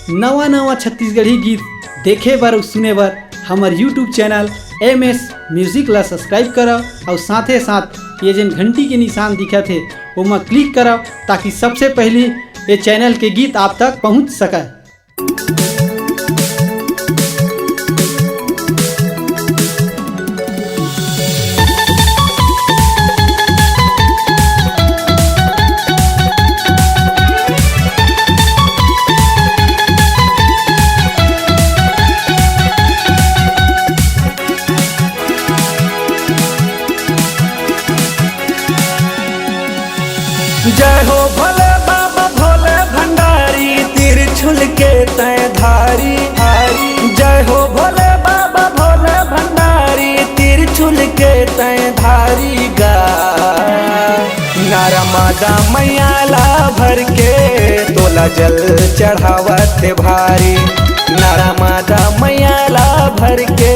नवा नवा छत्तीसगढ़ी गीत देखे बर और सुने बर हमार यूट्यूब चैनल MS म्यूजिक ला सब्सक्राइब करो और साथे साथ ये जन घंटी के निशान दिखा थे वो में क्लिक करो ताकि सबसे पहले ये चैनल के गीत आप तक पहुंच सके। जय हो भोले बाबा भोले भंडारी तिरछुल के तय धारी हारी। जय हो भोले बाबा भोले भंडारी तिरछुल के तय धारी गा। नारा मादा मैयाला भर के तोला जल चढ़ावत भारी। नारा मादा मैयाला भर के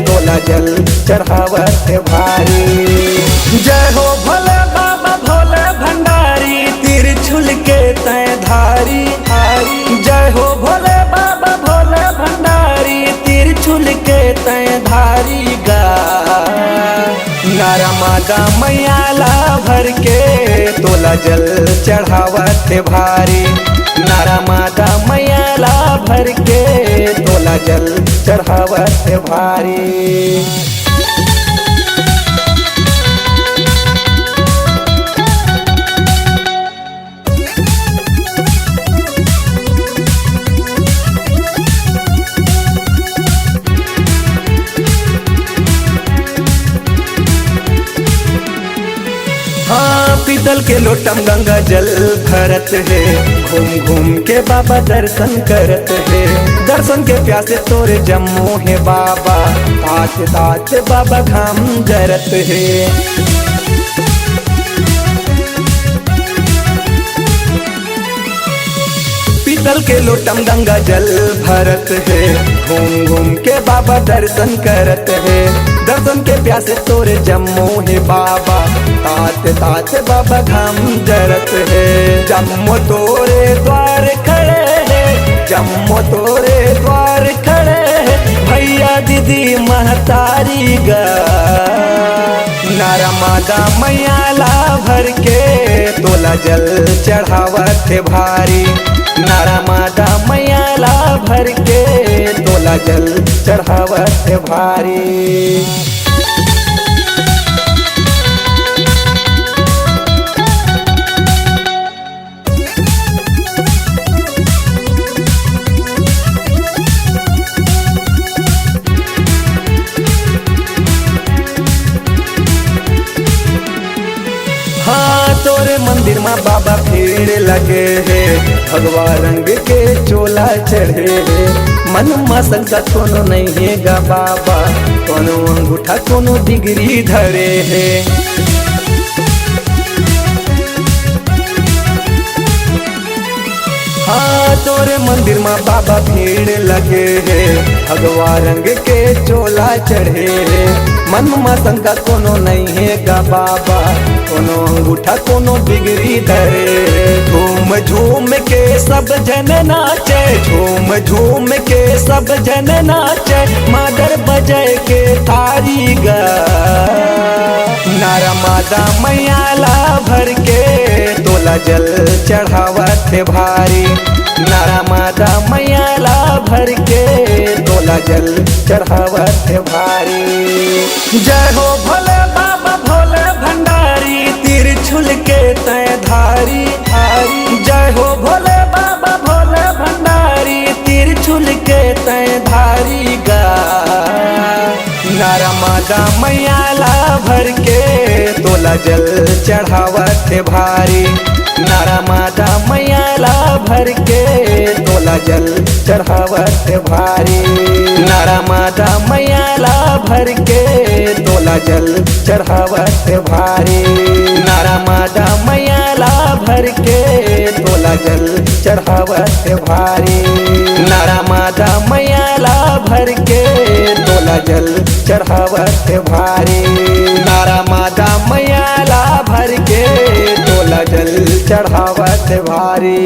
तोला जल चढ़ावत भारी। जय हो भोले बाबा भोले भंडारी तिरछुल के तय धारी हारी। जय हो भोले बाबा भोले भंडारी तिरछुल के तय धारी गा। नारा मादा मैयाला भर के तोला जल चढ़ावत भारी। नारा मादा मैयाला भर के तोला जल चढ़ावत भारी। हाँ पीतल के लोटम गंगा जल भरत है। घूम घूम के बाबा दर्शन करत है। दर्शन के प्यासे तोरे जम्मू है बाबा। तात तात बाबा घाम जरत है। पीतल के लोटम गंगा जल भरत है। घूम घूम के बाबा दर्शन करत है। दर्शन के प्यासे तोरे जम्मू है बाबा। तात तात बाबा घाम जरत है। जम्मू तोरे द्वार खड़े है। जम्मू तोरे द्वार खड़े है। भैया दीदी महतारी गा। नारा मादा मैयाला भर के तोला जल चढ़ावत भारी। नारा मादा मैयाला भर के तोला जल चढ़ावत भारी। हाँ तोरे मंदिर में बाबा भीड़ लगे है। भगवा रंग के चोला चढ़े है। मन में संकट कोनो नहीं है गा बाबा। कोनो अंगूठा कोनो डिग्री धरे है। हाँ तोरे मंदिर में बाबा भीड़ लगे है। भगवा रंग के चोला चढ़े है। मन में शंका कोनो नहीं है गा बाबा। कोनो अंगूठा कोनो डिग्री धरे। झूम झूम के सब जन नाचे। झूम झूम के सब जन नाचे। मादर बजाए के थारी गा। नारा मादा मैयाला भर के तोला जल चढ़ावत भारी। नारा मादा मैयाला भर के तोला जल चढ़ावत भारी। जय हो भोले बाबा भोले भंडारी तिरछुल के तय धारी हारी। जय हो भोले बाबा भोले भंडारी तिरछुल के तय धारी गा। नारा मादा मैयाला भर के तोला जल चढ़ावत भारी। नारा मादा मैयाला भर के तोला जल चढ़ावत भारी। नारा मादा मैयाला भर के तोला जल चढ़ावत भारी। नारा मादा मैयाला भर के तोला जल चढ़ावत भारी। नारा मादा मैयाला भर के तोला जल चढ़ावत भारी। नारा मादा मैयाला भर के तोला जल चढ़ावत भारी।